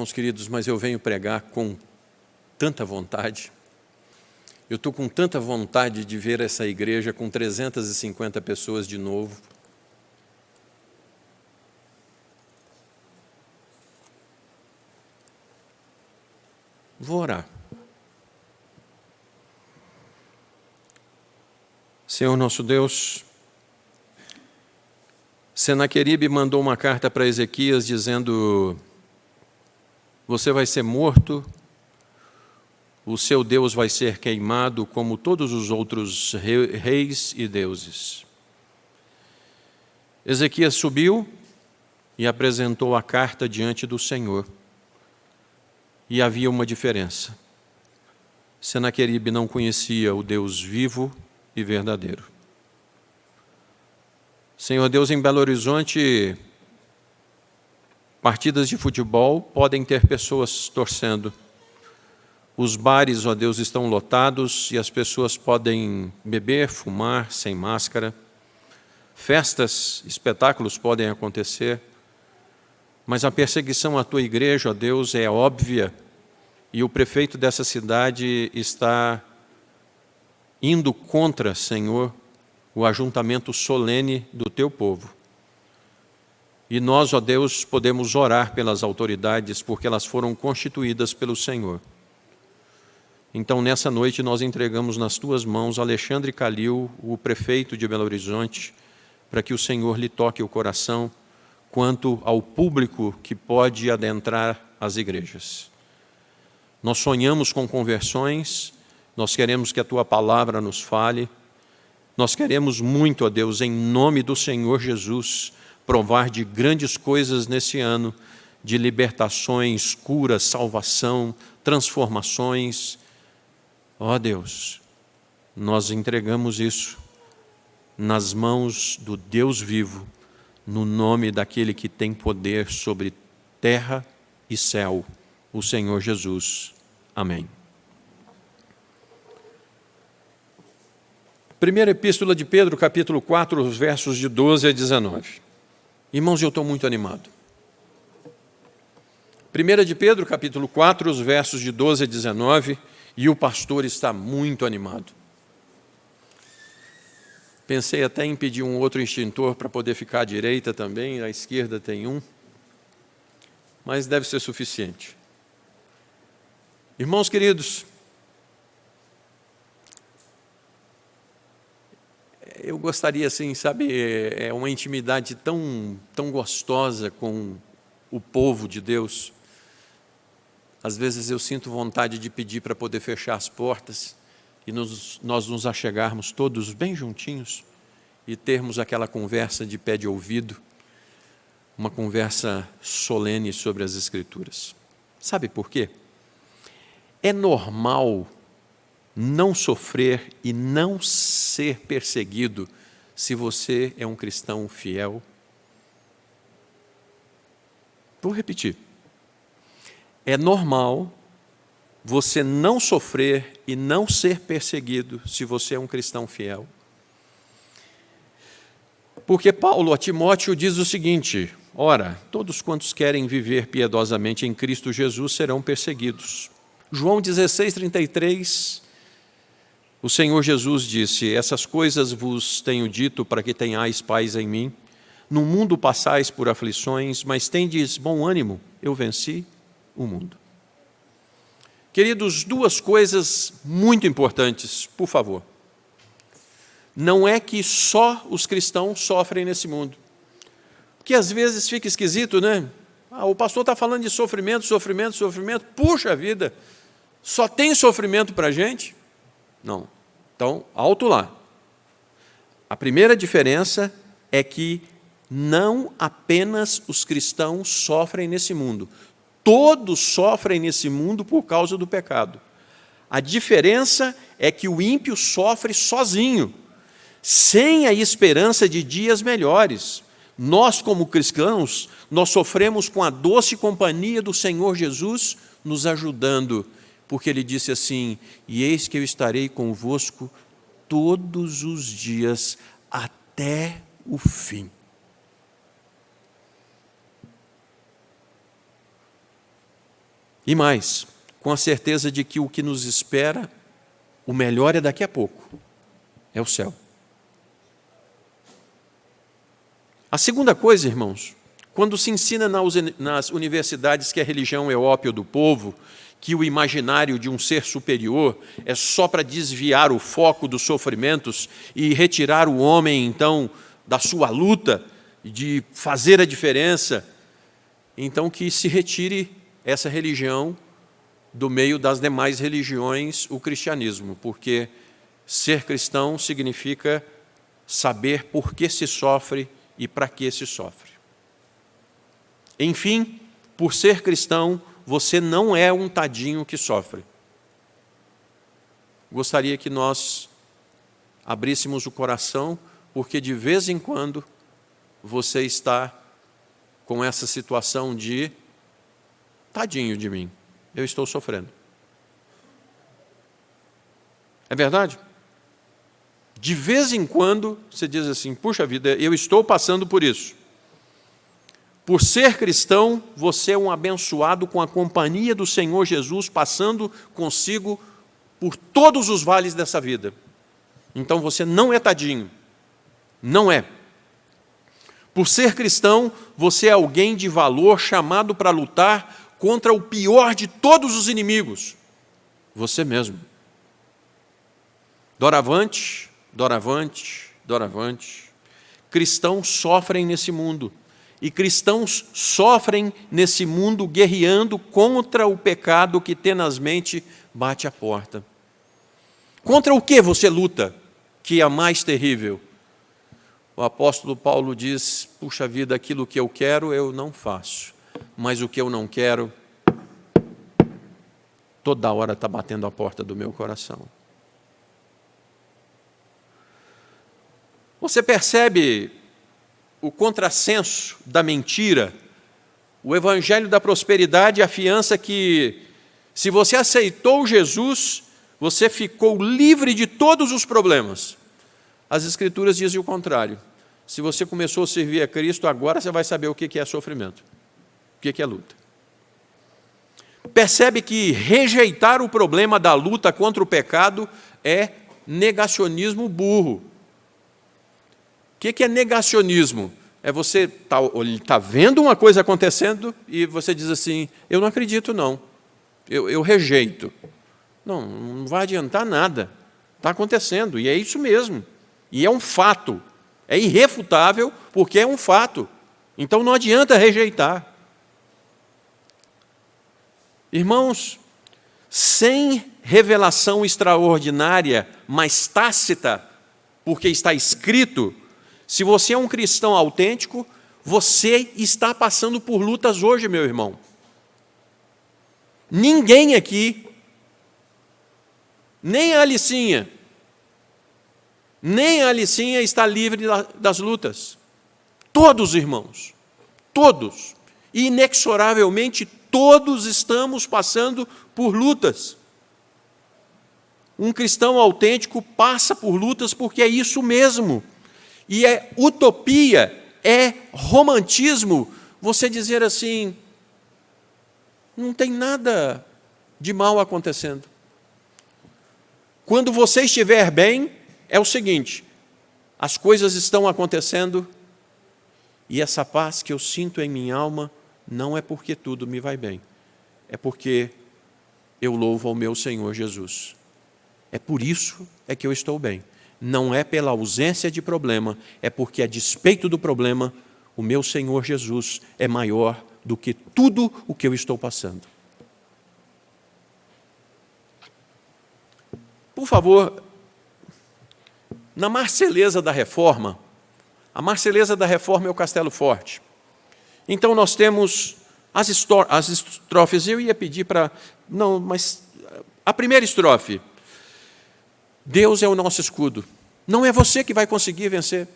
irmãos queridos, mas eu venho pregar com tanta vontade. Eu estou com tanta vontade de ver essa igreja com 350 pessoas de novo. Vou orar. Senhor nosso Deus, Senaqueribe mandou uma carta para Ezequias dizendo: você vai ser morto, o seu Deus vai ser queimado como todos os outros reis e deuses. Ezequias subiu e apresentou a carta diante do Senhor. E havia uma diferença. Senaqueribe não conhecia o Deus vivo e verdadeiro. Senhor Deus, em Belo Horizonte, partidas de futebol podem ter pessoas torcendo. Os bares, ó Deus, estão lotados e as pessoas podem beber, fumar sem máscara. Festas, espetáculos podem acontecer. Mas a perseguição à tua igreja, ó Deus, é óbvia, e o prefeito dessa cidade está indo contra, Senhor, o ajuntamento solene do teu povo. E nós, ó Deus, podemos orar pelas autoridades, porque elas foram constituídas pelo Senhor. Então, nessa noite, nós entregamos nas tuas mãos Alexandre Calil, o prefeito de Belo Horizonte, para que o Senhor lhe toque o coração, quanto ao público que pode adentrar as igrejas. Nós sonhamos com conversões, nós queremos que a Tua palavra nos fale, nós queremos muito, ó Deus, em nome do Senhor Jesus, provar de grandes coisas nesse ano, de libertações, curas, salvação, transformações. Ó Deus, nós entregamos isso nas mãos do Deus vivo, no nome daquele que tem poder sobre terra e céu, o Senhor Jesus. Amém. Primeira Epístola de Pedro, capítulo 4, os versos de 12 a 19. Irmãos, eu estou muito animado. Primeira de Pedro, capítulo 4, os versos de 12 a 19, e o pastor está muito animado. Pensei até em pedir um outro extintor para poder ficar à direita também, à esquerda tem um, mas deve ser suficiente. Irmãos queridos, eu gostaria, assim, sabe, é uma intimidade tão gostosa com o povo de Deus. Às vezes eu sinto vontade de pedir para poder fechar as portas e nós nos achegarmos todos bem juntinhos e termos aquela conversa de pé de ouvido, uma conversa solene sobre as Escrituras. Sabe por quê? É normal não sofrer e não ser perseguido se você é um cristão fiel. Vou repetir. É normal você não sofrer e não ser perseguido se você é um cristão fiel. Porque Paulo a Timóteo diz o seguinte: ora, todos quantos querem viver piedosamente em Cristo Jesus serão perseguidos. João 16:33, o Senhor Jesus disse: essas coisas vos tenho dito para que tenhais paz em mim. No mundo passais por aflições, mas tendes bom ânimo, eu venci o mundo. Queridos, duas coisas muito importantes, por favor. Não é que só os cristãos sofrem nesse mundo. Porque às vezes fica esquisito, né? O pastor está falando de sofrimento, sofrimento, sofrimento. Puxa vida, só tem sofrimento para a gente? Não. Então, alto lá. A primeira diferença é que não apenas os cristãos sofrem nesse mundo. Todos sofrem nesse mundo por causa do pecado. A diferença é que o ímpio sofre sozinho, sem a esperança de dias melhores. Nós, como cristãos, nós sofremos com a doce companhia do Senhor Jesus nos ajudando, porque Ele disse assim: e eis que eu estarei convosco todos os dias até o fim. E mais, com a certeza de que o que nos espera, o melhor é daqui a pouco, é o céu. A segunda coisa, irmãos, quando se ensina nas universidades que a religião é o ópio do povo, que o imaginário de um ser superior é só para desviar o foco dos sofrimentos e retirar o homem, então, da sua luta de fazer a diferença, então que se retire essa religião do meio das demais religiões, o cristianismo, porque ser cristão significa saber por que se sofre e para que se sofre. Enfim, por ser cristão, você não é um tadinho que sofre. Gostaria que nós abríssemos o coração, porque de vez em quando você está com essa situação de tadinho de mim, eu estou sofrendo. É verdade? De vez em quando você diz assim, puxa vida, eu estou passando por isso. Por ser cristão, você é um abençoado com a companhia do Senhor Jesus, passando consigo por todos os vales dessa vida. Então você não é tadinho. Não é. Por ser cristão, você é alguém de valor chamado para lutar contra o pior de todos os inimigos. Você mesmo. Doravante, doravante, doravante. Cristãos sofrem nesse mundo. E cristãos sofrem nesse mundo guerreando contra o pecado que tenazmente bate à porta. Contra o que você luta, que é mais terrível? O apóstolo Paulo diz, puxa vida, aquilo que eu quero eu não faço, mas o que eu não quero, toda hora está batendo a porta do meu coração. Você percebe o contrassenso da mentira? O evangelho da prosperidade afiança que, se você aceitou Jesus, você ficou livre de todos os problemas. As Escrituras dizem o contrário. Se você começou a servir a Cristo, agora você vai saber o que é sofrimento, o que é luta. Percebe que rejeitar o problema da luta contra o pecado é negacionismo burro. O que é negacionismo? É você tá vendo uma coisa acontecendo e você diz assim, eu não acredito não, eu rejeito. Não vai adiantar nada, está acontecendo, e é isso mesmo. E é um fato, é irrefutável porque é um fato. Então não adianta rejeitar. Irmãos, sem revelação extraordinária, mas tácita, porque está escrito, se você é um cristão autêntico, você está passando por lutas hoje, meu irmão. Ninguém aqui, nem a Alicinha está livre das lutas. Todos, irmãos, todos, inexoravelmente, todos estamos passando por lutas. Um cristão autêntico passa por lutas porque é isso mesmo. E é utopia, é romantismo você dizer assim, não tem nada de mal acontecendo. Quando você estiver bem, é o seguinte, as coisas estão acontecendo e essa paz que eu sinto em minha alma não é porque tudo me vai bem, é porque eu louvo ao meu Senhor Jesus. É por isso que eu estou bem. Não é pela ausência de problema, é porque a despeito do problema, o meu Senhor Jesus é maior do que tudo o que eu estou passando. Por favor, na Marselhesa da Reforma, a Marselhesa da Reforma é o Castelo Forte. Então nós temos as estrofes, eu ia pedir para... Não, mas a primeira estrofe, Deus é o nosso escudo. Não é você que vai conseguir vencer.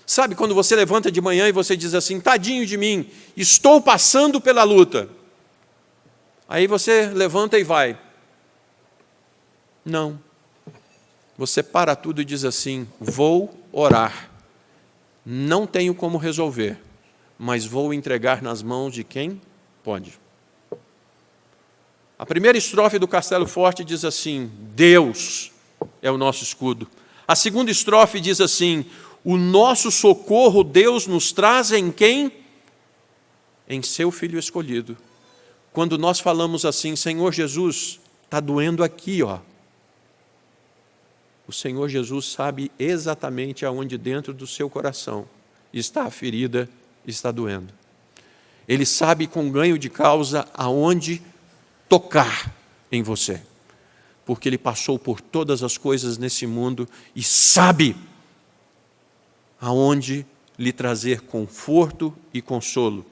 Sabe, quando você levanta de manhã e você diz assim, tadinho de mim, estou passando pela luta. Aí você levanta e vai. Não. Você para tudo e diz assim, vou orar. Não tenho como resolver, mas vou entregar nas mãos de quem pode. A primeira estrofe do Castelo Forte diz assim: Deus é o nosso escudo. A segunda estrofe diz assim: o nosso socorro Deus nos traz em quem? Em seu Filho escolhido. Quando nós falamos assim, Senhor Jesus, está doendo aqui, ó. O Senhor Jesus sabe exatamente aonde dentro do seu coração está a ferida, está doendo. Ele sabe com ganho de causa aonde tocar em você. Porque Ele passou por todas as coisas nesse mundo e sabe aonde lhe trazer conforto e consolo.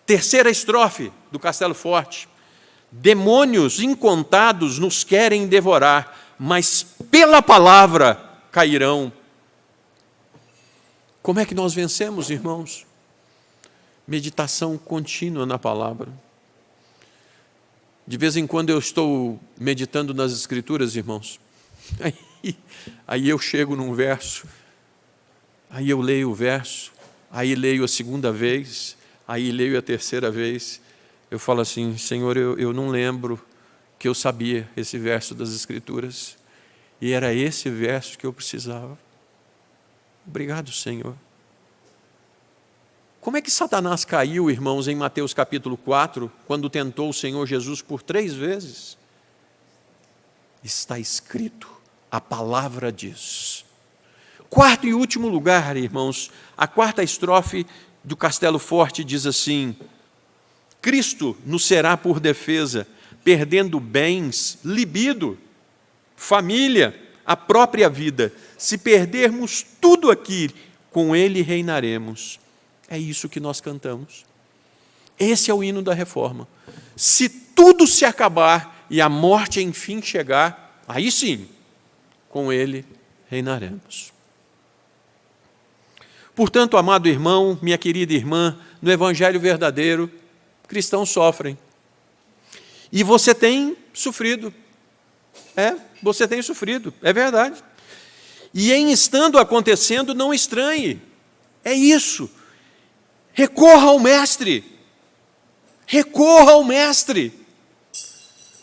Terceira estrofe do Castelo Forte: demônios incontados nos querem devorar, mas pela palavra cairão. Como é que nós vencemos, irmãos? Meditação contínua na palavra. De vez em quando eu estou meditando nas Escrituras, irmãos. Aí eu chego num verso, aí eu leio o verso, aí leio a segunda vez, aí leio a terceira vez. Eu falo assim: Senhor, eu não lembro que eu sabia esse verso das Escrituras. E era esse verso que eu precisava. Obrigado, Senhor. Como é que Satanás caiu, irmãos, em Mateus capítulo 4, quando tentou o Senhor Jesus por 3 vezes? Está escrito, a palavra diz. Quarto e último lugar, irmãos, a quarta estrofe do Castelo Forte diz assim: Cristo nos será por defesa, perdendo bens, libido, família, a própria vida. Se perdermos tudo aqui, com Ele reinaremos. É isso que nós cantamos. Esse é o hino da reforma. Se tudo se acabar e a morte enfim chegar, aí sim, com Ele reinaremos. Portanto, amado irmão, minha querida irmã, no Evangelho verdadeiro, cristãos sofrem. E você tem sofrido. Você tem sofrido, é verdade. E em estando acontecendo, não estranhe. É isso. Recorra ao Mestre. Recorra ao Mestre.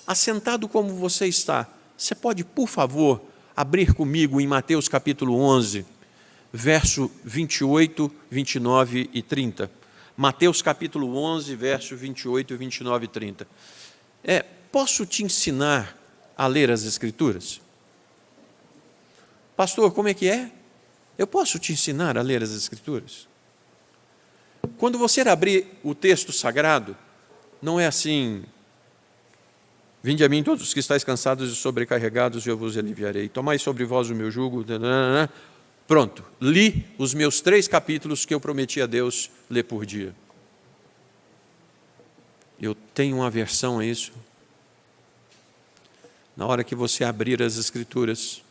Assentado como você está, você pode, por favor, abrir comigo em Mateus capítulo 11, verso 28, 29 e 30. Mateus capítulo 11, verso 28, 29 e 30. Posso te ensinar a ler as Escrituras? Pastor, como é que é? Eu posso te ensinar a ler as Escrituras? Quando você abrir o texto sagrado, não é assim: vinde a mim todos os que estáis cansados e sobrecarregados, e eu vos aliviarei. Tomai sobre vós o meu jugo. Pronto, li os meus 3 capítulos que eu prometi a Deus ler por dia. Eu tenho uma aversão a isso. Na hora que você abrir as Escrituras,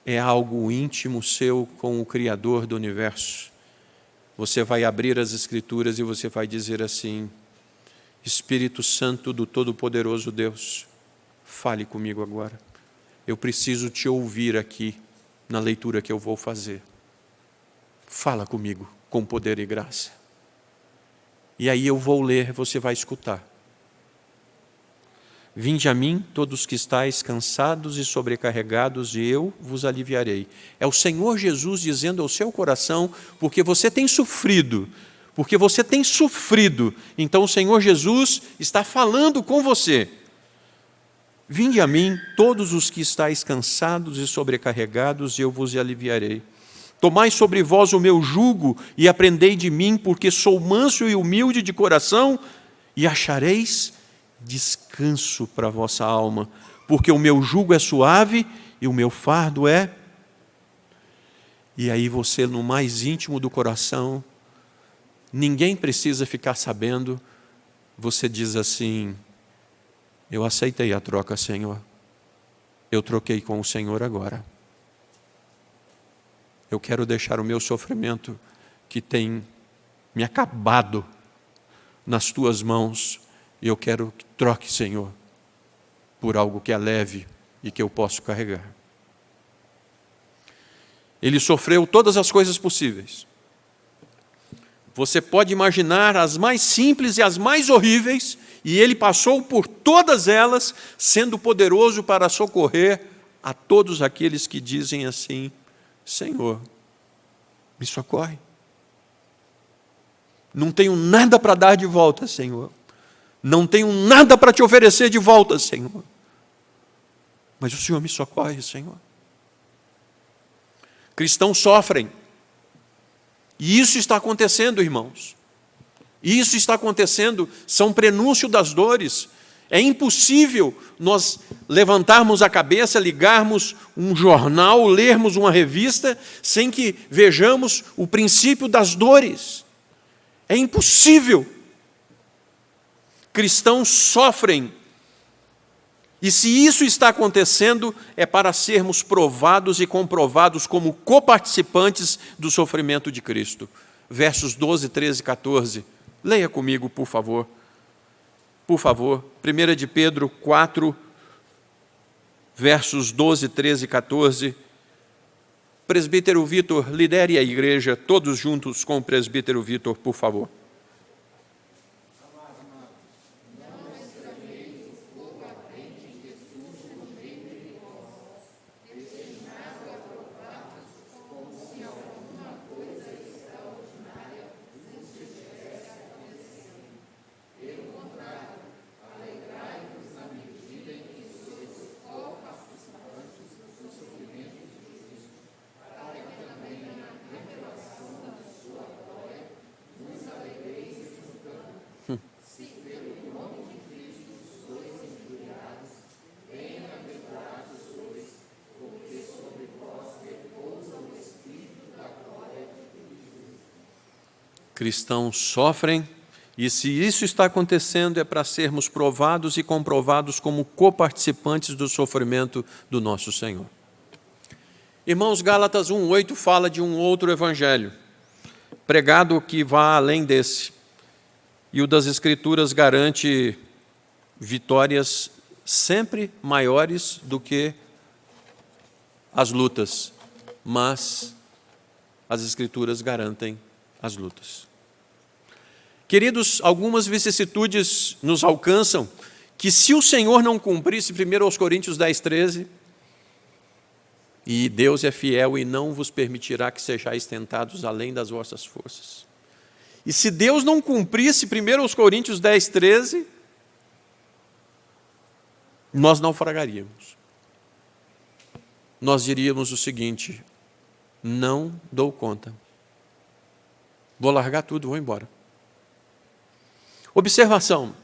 é algo íntimo seu com o Criador do universo. Você vai abrir as Escrituras e você vai dizer assim: Espírito Santo do Todo-Poderoso Deus, fale comigo agora. Eu preciso te ouvir aqui na leitura que eu vou fazer. Fala comigo com poder e graça. E aí eu vou ler, você vai escutar. Vinde a mim, todos que estáis cansados e sobrecarregados, e eu vos aliviarei. É o Senhor Jesus dizendo ao seu coração, porque você tem sofrido, então o Senhor Jesus está falando com você. Vinde a mim, todos os que estáis cansados e sobrecarregados, e eu vos aliviarei. Tomai sobre vós o meu jugo e aprendei de mim, porque sou manso e humilde de coração, e achareis descanso para a vossa alma, porque o meu jugo é suave e o meu fardo é... E aí você, no mais íntimo do coração, ninguém precisa ficar sabendo, você diz assim: eu aceitei a troca, Senhor. Eu troquei com o Senhor agora. Eu quero deixar o meu sofrimento, que tem me acabado, nas tuas mãos. E eu quero que troque, Senhor, por algo que é leve e que eu posso carregar. Ele sofreu todas as coisas possíveis Você pode imaginar as mais simples e as mais horríveis, e ele passou por todas elas, sendo poderoso para socorrer a todos aqueles que dizem assim: Senhor, me socorre. Não tenho nada para dar de volta, Senhor. Não tenho nada para te oferecer de volta, Senhor. Mas o Senhor me socorre, Senhor. Cristãos sofrem. E isso está acontecendo, irmãos. Isso está acontecendo, são prenúncio das dores. É impossível nós levantarmos a cabeça, ligarmos um jornal, lermos uma revista, sem que vejamos o princípio das dores. É impossível. Cristãos sofrem. E se isso está acontecendo, é para sermos provados e comprovados como coparticipantes do sofrimento de Cristo. Versos 12, 13 e 14. Leia comigo, por favor. Por favor. 1 de Pedro 4, versos 12, 13 e 14. Presbítero Vitor, lidere a igreja, todos juntos com o presbítero Vitor, por favor. Cristãos sofrem, e se isso está acontecendo, é para sermos provados e comprovados como coparticipantes do sofrimento do nosso Senhor. Irmãos, Gálatas 1:8 fala de um outro evangelho, pregado que vá além desse. E o das Escrituras garante vitórias sempre maiores do que as lutas, mas as Escrituras garantem as lutas. Queridos, algumas vicissitudes nos alcançam que, se o Senhor não cumprisse, 1 Coríntios 10:13, e Deus é fiel e não vos permitirá que sejais tentados além das vossas forças. E se Deus não cumprisse 1 Coríntios 10:13, nós naufragaríamos. Nós diríamos o seguinte: não dou conta. Vou largar tudo, vou embora. Observação: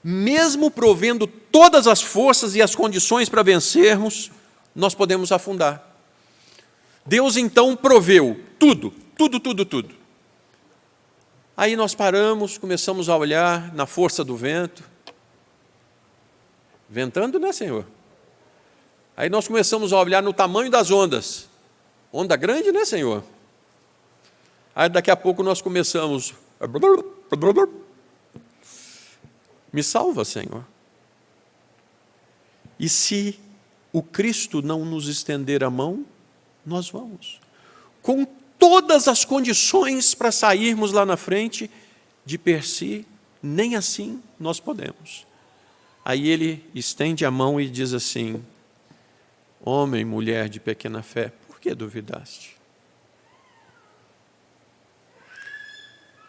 mesmo provendo todas as forças e as condições para vencermos, nós podemos afundar. Deus então proveu tudo. Aí nós paramos, começamos a olhar na força do vento. Ventando, né, Senhor? Aí nós começamos a olhar no tamanho das ondas. Onda grande, né, Senhor? Aí daqui a pouco nós começamos. Me salva, Senhor. E se o Cristo não nos estender a mão, nós vamos. Com todas as condições para sairmos lá na frente, de per si, nem assim nós podemos. Aí ele estende a mão e diz assim: homem, mulher de pequena fé, por que duvidaste?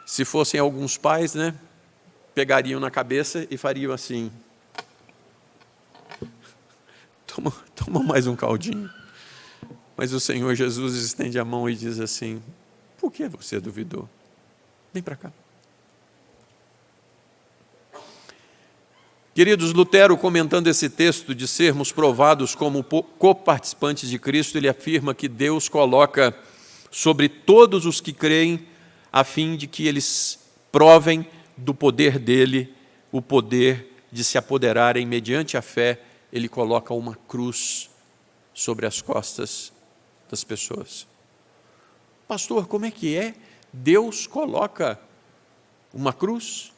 Se fossem alguns pais, né, pegariam na cabeça e fariam assim: toma mais um caldinho. Mas o Senhor Jesus estende a mão e diz assim: por que você duvidou? Vem para cá. Queridos, Lutero, comentando esse texto de sermos provados como coparticipantes de Cristo, ele afirma que Deus coloca sobre todos os que creem, a fim de que eles provem do poder dele, o poder de se apoderarem mediante a fé. Ele coloca uma cruz sobre as costas das pessoas. Pastor, como é que é? Deus coloca uma cruz?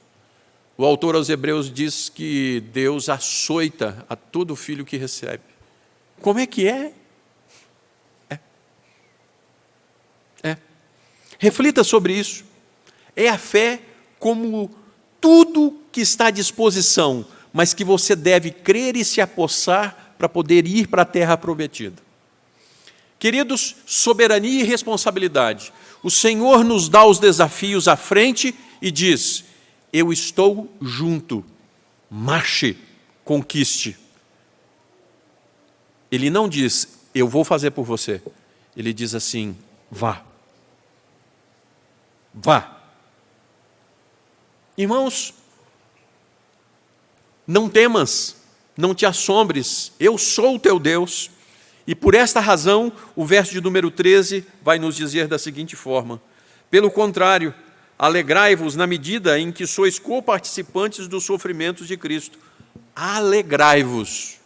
O autor aos Hebreus diz que Deus açoita a todo filho que recebe. Como é que é? Reflita sobre isso. É a fé como tudo que está à disposição, mas que você deve crer e se apossar para poder ir para a terra prometida. Queridos, soberania e responsabilidade. O Senhor nos dá os desafios à frente e diz: eu estou junto, marche, conquiste. Ele não diz: eu vou fazer por você. Ele diz assim: vá. Vá. Irmãos, não temas, não te assombres, eu sou o teu Deus. E por esta razão, o verso de número 13 vai nos dizer da seguinte forma: pelo contrário, alegrai-vos na medida em que sois coparticipantes dos sofrimentos de Cristo. Alegrai-vos,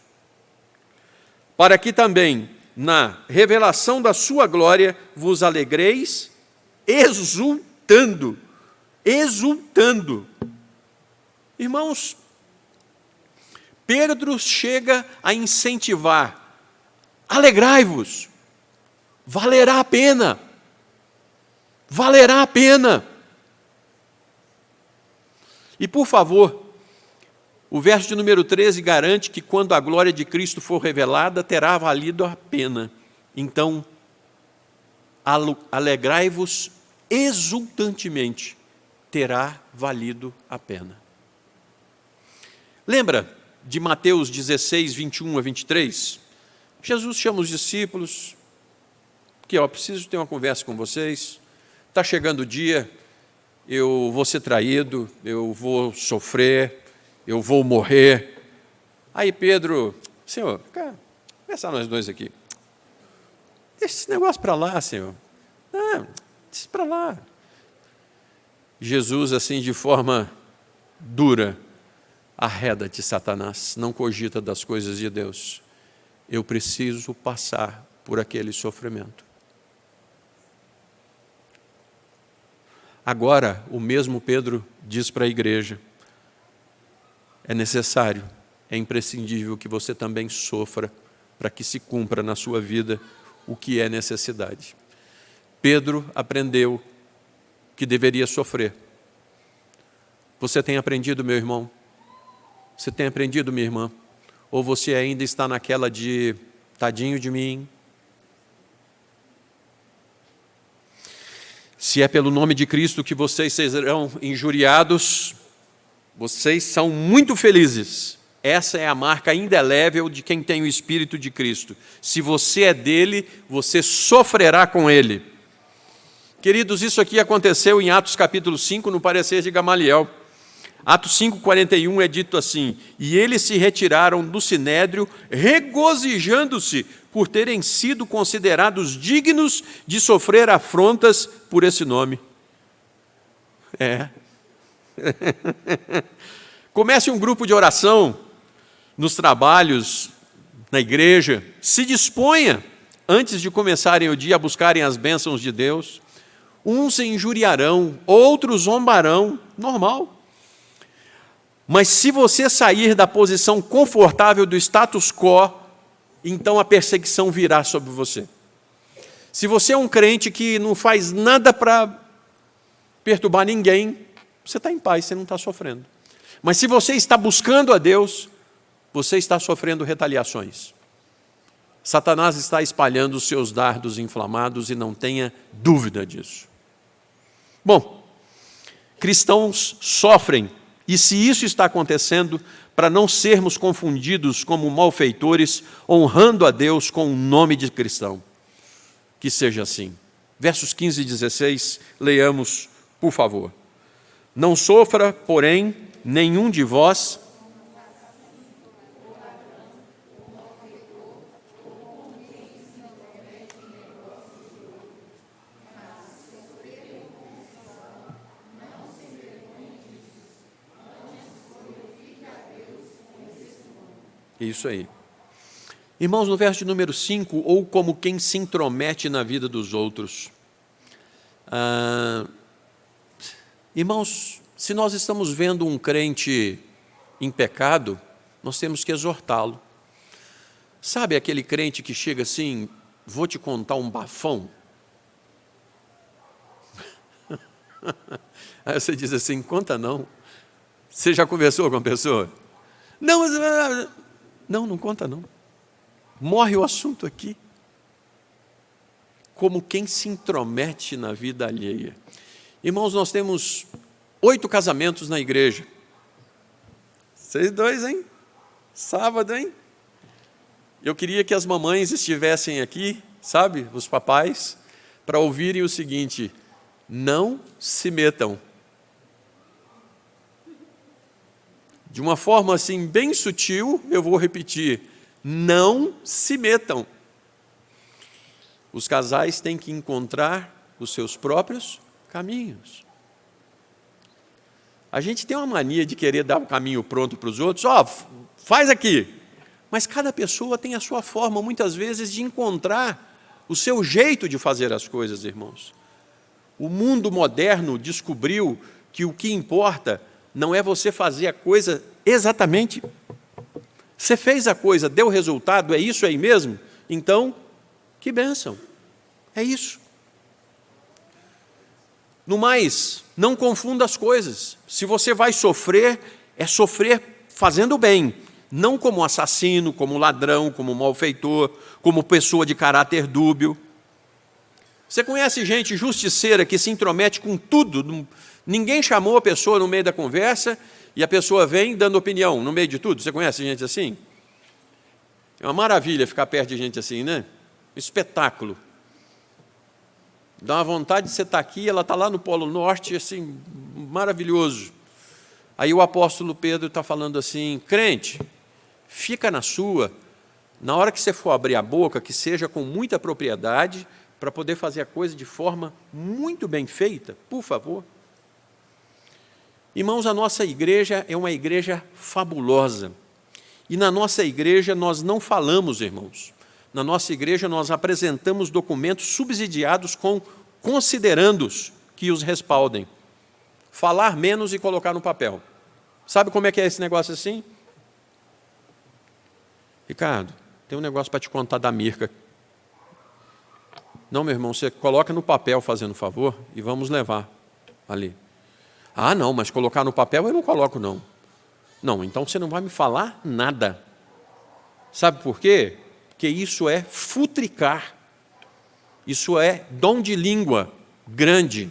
para que também, na revelação da sua glória, vos alegreis, exultando. Exultando. Irmãos, Pedro chega a incentivar: alegrai-vos, valerá a pena, valerá a pena. E por favor, o verso de número 13 garante que quando a glória de Cristo for revelada, terá valido a pena. Então, alegrai-vos exultantemente, terá valido a pena. Lembra de Mateus 16, 21 a 23? Jesus chama os discípulos, que preciso ter uma conversa com vocês, está chegando o dia, eu vou ser traído, eu vou sofrer, eu vou morrer. Aí Pedro: Senhor, conversar nós dois aqui. Deixa esse negócio para lá, Senhor. Deixa isso para lá. Jesus, assim, de forma dura: arreda-te, Satanás, não cogita das coisas de Deus. Eu preciso passar por aquele sofrimento. Agora, o mesmo Pedro diz para a igreja: é necessário, é imprescindível que você também sofra para que se cumpra na sua vida o que é necessidade. Pedro aprendeu que deveria sofrer. Você tem aprendido, meu irmão? Você tem aprendido, minha irmã? Ou você ainda está naquela de tadinho de mim? Se é pelo nome de Cristo que vocês serão injuriados, vocês são muito felizes. Essa é a marca indelével de quem tem o Espírito de Cristo. Se você é dele, você sofrerá com ele. Queridos, isso aqui aconteceu em Atos capítulo 5, no parecer de Gamaliel. Atos 5:41 é dito assim: e eles se retiraram do sinédrio, regozijando-se por terem sido considerados dignos de sofrer afrontas por esse nome. Comece um grupo de oração nos trabalhos, na igreja. Se disponha, antes de começarem o dia, a buscarem as bênçãos de Deus. Uns se injuriarão, outros zombarão, normal. Mas se você sair da posição confortável do status quo, então a perseguição virá sobre você. Se você é um crente que não faz nada para perturbar ninguém, você está em paz, você não está sofrendo. Mas se você está buscando a Deus, você está sofrendo retaliações. Satanás está espalhando os seus dardos inflamados e não tenha dúvida disso. Bom, cristãos sofrem. E se isso está acontecendo, para não sermos confundidos como malfeitores, honrando a Deus com o nome de cristão. Que seja assim. Versos 15 e 16, leiamos, por favor. Não sofra, porém, nenhum de vós Isso aí. Irmãos, no verso de número 5, ou como quem se intromete na vida dos outros. Irmãos, se nós estamos vendo um crente em pecado, nós temos que exortá-lo. Sabe aquele crente que chega assim: vou te contar um bafão? Aí você diz assim, conta não. Você já conversou com a pessoa? Não, mas... não conta não. Morre o assunto aqui. Como quem se intromete na vida alheia. Irmãos, nós temos 8 casamentos na igreja. Vocês dois, hein? Sábado, hein? Eu queria que as mamães estivessem aqui, sabe, os papais, para ouvirem o seguinte: não se metam. De uma forma assim bem sutil, eu vou repetir: não se metam. Os casais têm que encontrar os seus próprios caminhos. A gente tem uma mania de querer dar um caminho pronto para os outros. Faz aqui. Mas cada pessoa tem a sua forma, muitas vezes, de encontrar o seu jeito de fazer as coisas, irmãos. O mundo moderno descobriu que o que importa não é você fazer a coisa exatamente. Você fez a coisa, deu resultado, é isso aí mesmo? Então, que bênção. É isso. No mais, não confunda as coisas. Se você vai sofrer, é sofrer fazendo bem, não como assassino, como ladrão, como malfeitor, como pessoa de caráter dúbio. Você conhece gente justiceira que se intromete com tudo? Ninguém chamou a pessoa no meio da conversa e a pessoa vem dando opinião no meio de tudo. Você conhece gente assim? É uma maravilha ficar perto de gente assim, né? Espetáculo. Dá uma vontade de você estar aqui, ela está lá no Polo Norte, assim, maravilhoso. Aí o apóstolo Pedro está falando assim: crente, fica na sua, na hora que você for abrir a boca, que seja com muita propriedade, para poder fazer a coisa de forma muito bem feita, por favor. Irmãos, a nossa igreja é uma igreja fabulosa. E na nossa igreja nós não falamos, irmãos. Na nossa igreja nós apresentamos documentos subsidiados com considerandos que os respaldem. Falar menos e colocar no papel. Sabe como é que é esse negócio assim? Ricardo, tem um negócio para te contar da Mirka. Não, meu irmão, você coloca no papel, fazendo favor, e vamos levar ali. Ah, não, mas colocar no papel eu não coloco, não. Não, então você não vai me falar nada. Sabe por quê? Porque isso é futricar. Isso é dom de língua grande.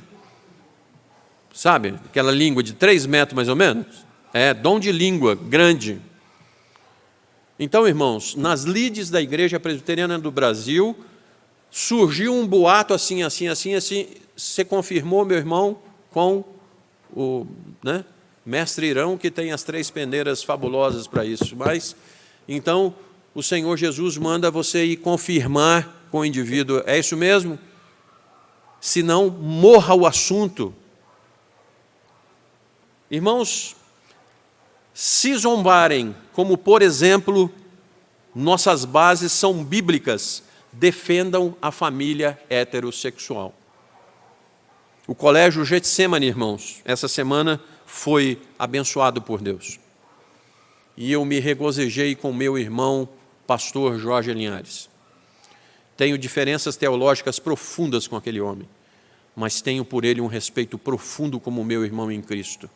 Sabe? Aquela língua de 3 metros, mais ou menos. É dom de língua grande. Então, irmãos, nas lides da Igreja Presbiteriana do Brasil, surgiu um boato assim. Você confirmou, meu irmão, com o mestre Irão, que tem as 3 peneiras fabulosas para isso. Mas, então, o Senhor Jesus manda você ir confirmar com o indivíduo. É isso mesmo? Senão, morra o assunto. Irmãos, se zombarem, como, por exemplo, nossas bases são bíblicas, defendam a família heterossexual. O colégio Getsemane, irmãos, essa semana foi abençoado por Deus. E eu me regozijei com meu irmão, pastor Jorge Linhares. Tenho diferenças teológicas profundas com aquele homem, mas tenho por ele um respeito profundo como meu irmão em Cristo.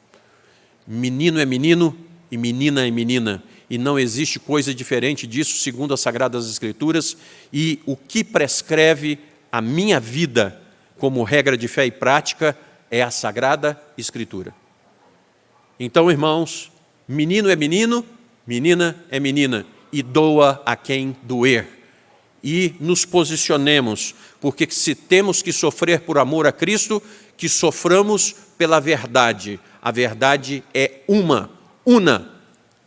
Menino é menino e menina é menina, e não existe coisa diferente disso, segundo as Sagradas Escrituras, e o que prescreve a minha vida como regra de fé e prática é a Sagrada Escritura. Então, irmãos, menino é menino, menina é menina, e doa a quem doer. E nos posicionemos, porque se temos que sofrer por amor a Cristo, que soframos pela verdade. A verdade é una,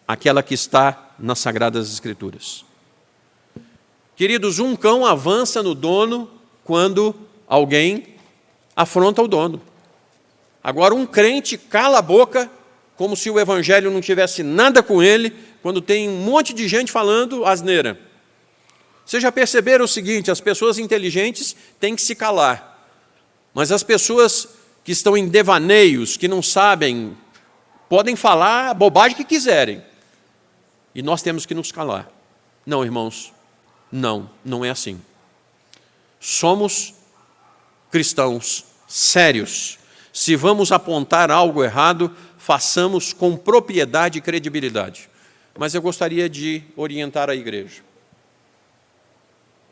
aquela que está nas Sagradas Escrituras. Queridos, um cão avança no dono quando alguém afronta o dono. Agora, um crente cala a boca, como se o evangelho não tivesse nada com ele, quando tem um monte de gente falando asneira. Vocês já perceberam o seguinte: as pessoas inteligentes têm que se calar, mas as pessoas que estão em devaneios, que não sabem, podem falar a bobagem que quiserem, e nós temos que nos calar. Não, irmãos, não é assim. Somos cristãos sérios, Se vamos apontar algo errado, façamos com propriedade e credibilidade. Mas eu gostaria de orientar a igreja.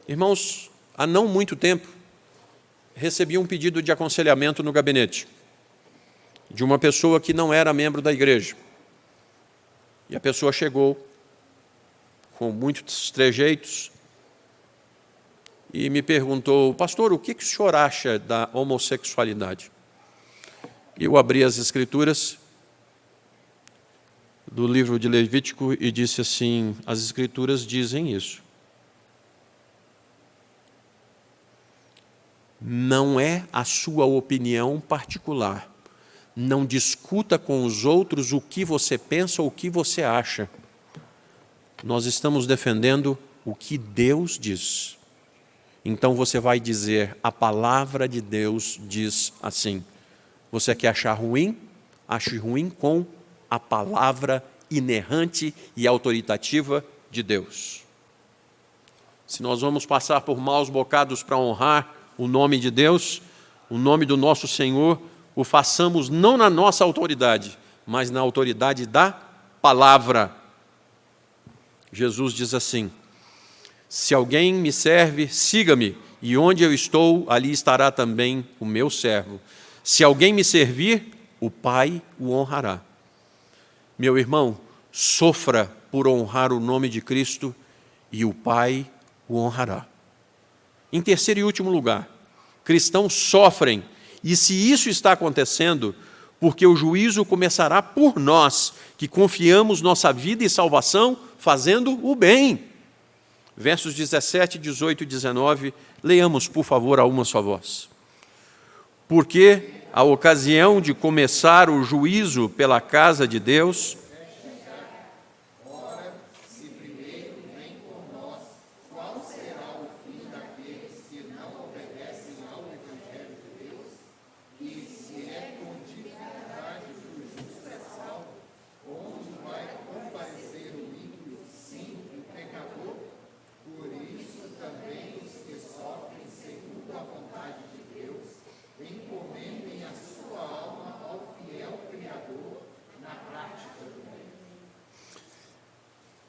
Irmãos, há não muito tempo, recebi um pedido de aconselhamento no gabinete de uma pessoa que não era membro da igreja. E a pessoa chegou com muitos trejeitos e me perguntou: pastor, o que o senhor acha da homossexualidade? Eu abri as escrituras do livro de Levítico e disse assim: as escrituras dizem isso. Não é a sua opinião particular. Não discuta com os outros o que você pensa ou o que você acha. Nós estamos defendendo o que Deus diz. Então você vai dizer: a palavra de Deus diz assim. Você quer achar ruim? Ache ruim com a palavra inerrante e autoritativa de Deus. Se nós vamos passar por maus bocados para honrar o nome de Deus, o nome do nosso Senhor, o façamos não na nossa autoridade, mas na autoridade da palavra. Jesus diz assim: se alguém me serve, siga-me, e onde eu estou, ali estará também o meu servo. Se alguém me servir, o Pai o honrará. Meu irmão, sofra por honrar o nome de Cristo e o Pai o honrará. Em terceiro e último lugar, cristãos sofrem, e se isso está acontecendo, porque o juízo começará por nós, que confiamos nossa vida e salvação fazendo o bem. Versos 17, 18 e 19, leamos, por favor, a uma só voz. Porque a ocasião de começar o juízo pela casa de Deus,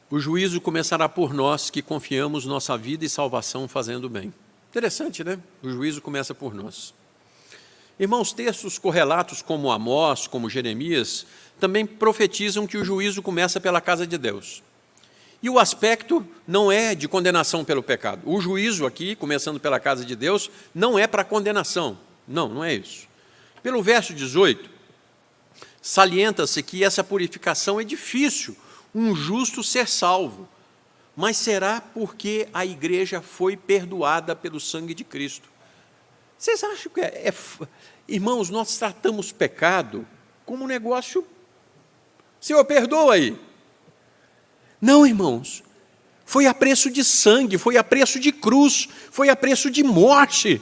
o juízo começará por nós que confiamos nossa vida e salvação fazendo bem. Interessante, né? O juízo começa por nós. Irmãos, textos correlatos como Amós, como Jeremias, também profetizam que o juízo começa pela casa de Deus. E o aspecto não é de condenação pelo pecado. O juízo aqui, começando pela casa de Deus, não é para condenação. Não, não é isso. Pelo verso 18, salienta-se que essa purificação é difícil, um justo ser salvo, mas será porque a igreja foi perdoada pelo sangue de Cristo. Vocês acham que Irmãos, nós tratamos pecado como um negócio... Senhor, perdoa aí. Não, irmãos, foi a preço de sangue, foi a preço de cruz, foi a preço de morte.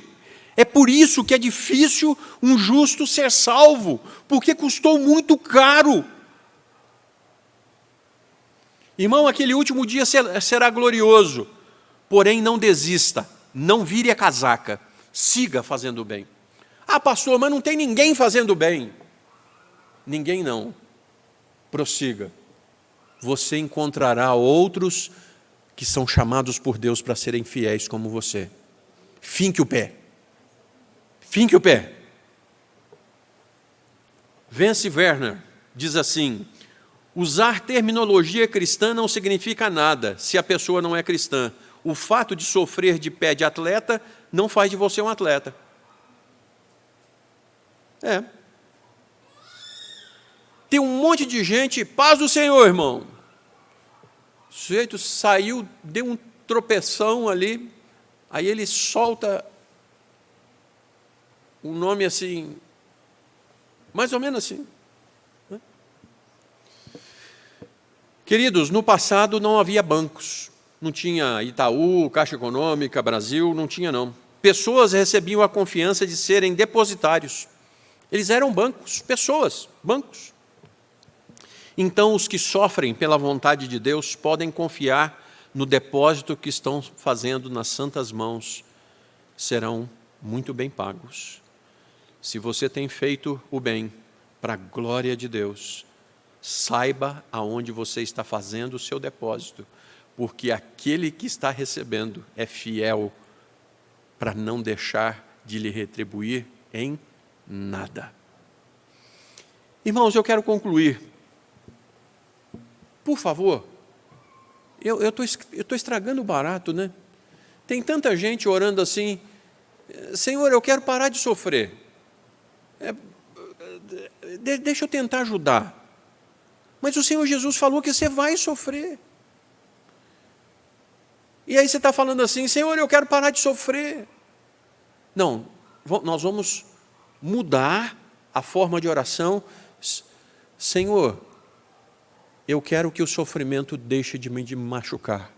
É por isso que é difícil um justo ser salvo, porque custou muito caro. Irmão, aquele último dia será glorioso, porém não desista, não vire a casaca, siga fazendo o bem. Ah, pastor, mas não tem ninguém fazendo bem. Ninguém não. Prossiga. Você encontrará outros que são chamados por Deus para serem fiéis como você. Finque o pé. Finque o pé. Vance Werner diz assim: usar terminologia cristã não significa nada se a pessoa não é cristã. O fato de sofrer de pé de atleta não faz de você um atleta. Tem um monte de gente, paz do Senhor, irmão. O sujeito saiu, deu um tropeção ali, aí ele solta um nome assim, mais ou menos assim. Queridos, no passado não havia bancos, não tinha Itaú, Caixa Econômica, Brasil, não tinha não. Pessoas recebiam a confiança de serem depositários. Eles eram bancos, pessoas, bancos. Então, os que sofrem pela vontade de Deus podem confiar no depósito que estão fazendo nas santas mãos, serão muito bem pagos. Se você tem feito o bem para a glória de Deus, saiba aonde você está fazendo o seu depósito, porque aquele que está recebendo é fiel para não deixar de lhe retribuir em nada. Irmãos, eu quero concluir. Por favor, eu estou estragando o barato, né? Tem tanta gente orando assim, Senhor, eu quero parar de sofrer. Deixa eu tentar ajudar. Mas o Senhor Jesus falou que você vai sofrer. E aí você está falando assim, Senhor, eu quero parar de sofrer. Não, nós vamos mudar a forma de oração. Senhor, eu quero que o sofrimento deixe de me machucar.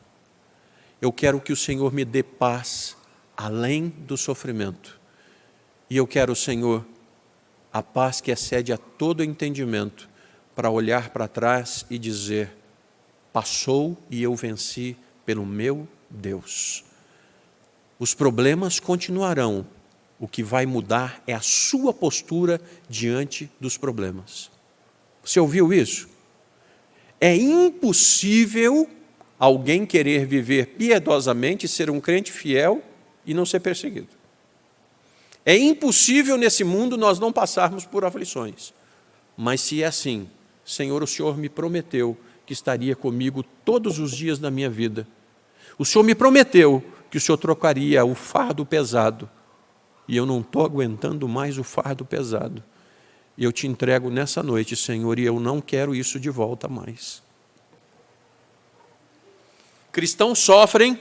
Eu quero que o Senhor me dê paz além do sofrimento. E eu quero, Senhor, a paz que excede a todo entendimento, para olhar para trás e dizer, passou e eu venci pelo meu Deus. Os problemas continuarão, o que vai mudar é a sua postura diante dos problemas. Você ouviu isso? É impossível alguém querer viver piedosamente, ser um crente fiel e não ser perseguido. É impossível nesse mundo nós não passarmos por aflições. Mas se é assim, Senhor, o Senhor me prometeu que estaria comigo todos os dias da minha vida. O Senhor me prometeu que o Senhor trocaria o fardo pesado. E eu não estou aguentando mais o fardo pesado. E eu te entrego nessa noite, Senhor, e eu não quero isso de volta mais. Cristãos sofrem,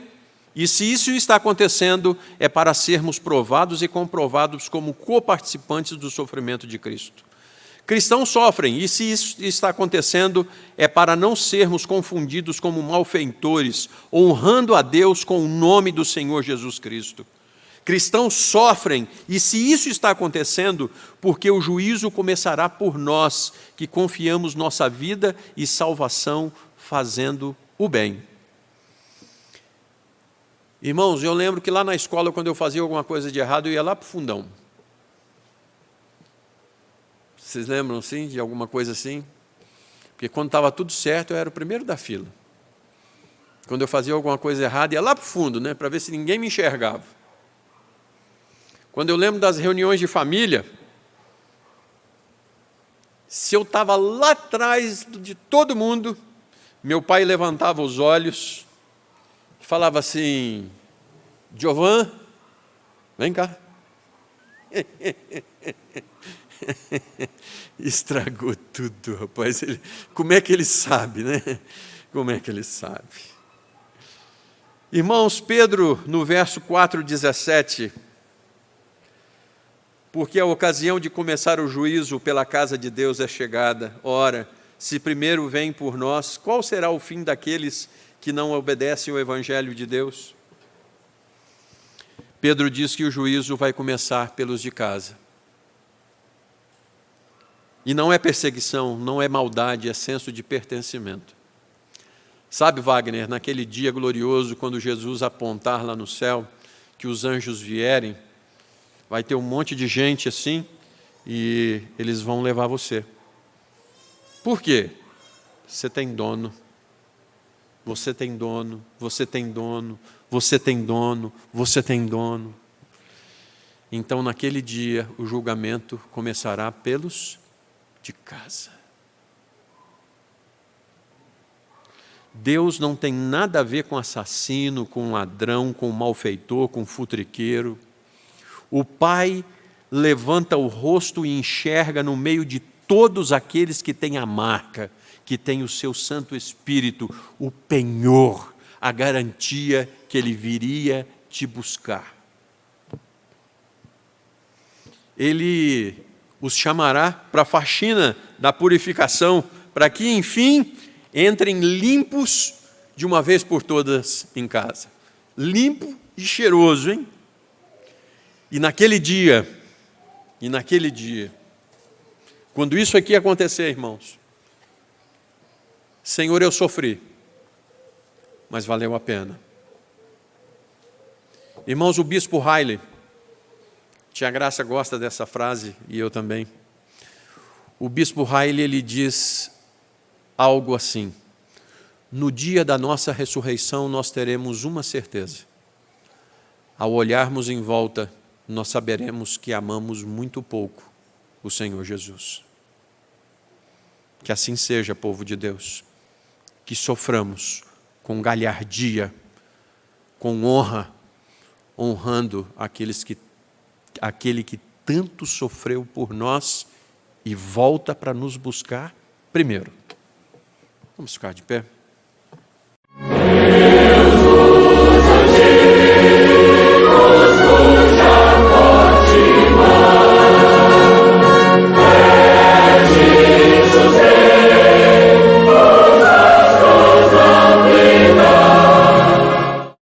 e se isso está acontecendo, é para sermos provados e comprovados como coparticipantes do sofrimento de Cristo. Cristãos sofrem, e se isso está acontecendo, é para não sermos confundidos como malfeitores, honrando a Deus com o nome do Senhor Jesus Cristo. Cristãos sofrem, e se isso está acontecendo, porque o juízo começará por nós, que confiamos nossa vida e salvação fazendo o bem. Irmãos, eu lembro que lá na escola, quando eu fazia alguma coisa de errado, eu ia lá para o fundão. Vocês lembram, sim, de alguma coisa assim? Porque quando estava tudo certo, eu era o primeiro da fila. Quando eu fazia alguma coisa errada, ia lá para o fundo, né, para ver se ninguém me enxergava. Quando eu lembro das reuniões de família, se eu estava lá atrás de todo mundo, meu pai levantava os olhos e falava assim, Giovan, vem cá. Estragou tudo, rapaz. Como é que ele sabe, né? Como é que ele sabe? Irmãos, Pedro, no verso 4:17, porque a ocasião de começar o juízo pela casa de Deus é chegada. Ora, se primeiro vem por nós, qual será o fim daqueles que não obedecem ao Evangelho de Deus? Pedro diz que o juízo vai começar pelos de casa. E não é perseguição, não é maldade, é senso de pertencimento. Sabe, Wagner, naquele dia glorioso, quando Jesus apontar lá no céu, que os anjos vierem, vai ter um monte de gente assim, e eles vão levar você. Por quê? Você tem dono. Você tem dono, você tem dono, você tem dono, você tem dono. Então, naquele dia, o julgamento começará pelos de casa. Deus não tem nada a ver com assassino, com ladrão, com malfeitor, com futriqueiro. O Pai levanta o rosto e enxerga no meio de todos aqueles que têm a marca, que têm o seu Santo Espírito, o penhor, a garantia que Ele viria te buscar. Ele os chamará para a faxina da purificação, para que, enfim, entrem limpos de uma vez por todas em casa. Limpo e cheiroso, hein? E naquele dia, quando isso aqui acontecer, irmãos, Senhor, eu sofri, mas valeu a pena. Irmãos, o bispo Riley Tia Graça gosta dessa frase, e eu também. O bispo Riley, ele diz algo assim: no dia da nossa ressurreição nós teremos uma certeza. Ao olharmos em volta, nós saberemos que amamos muito pouco o Senhor Jesus. Que assim seja, povo de Deus, que soframos com galhardia, com honra, honrando aquele que tanto sofreu por nós e volta para nos buscar primeiro. Vamos ficar de pé?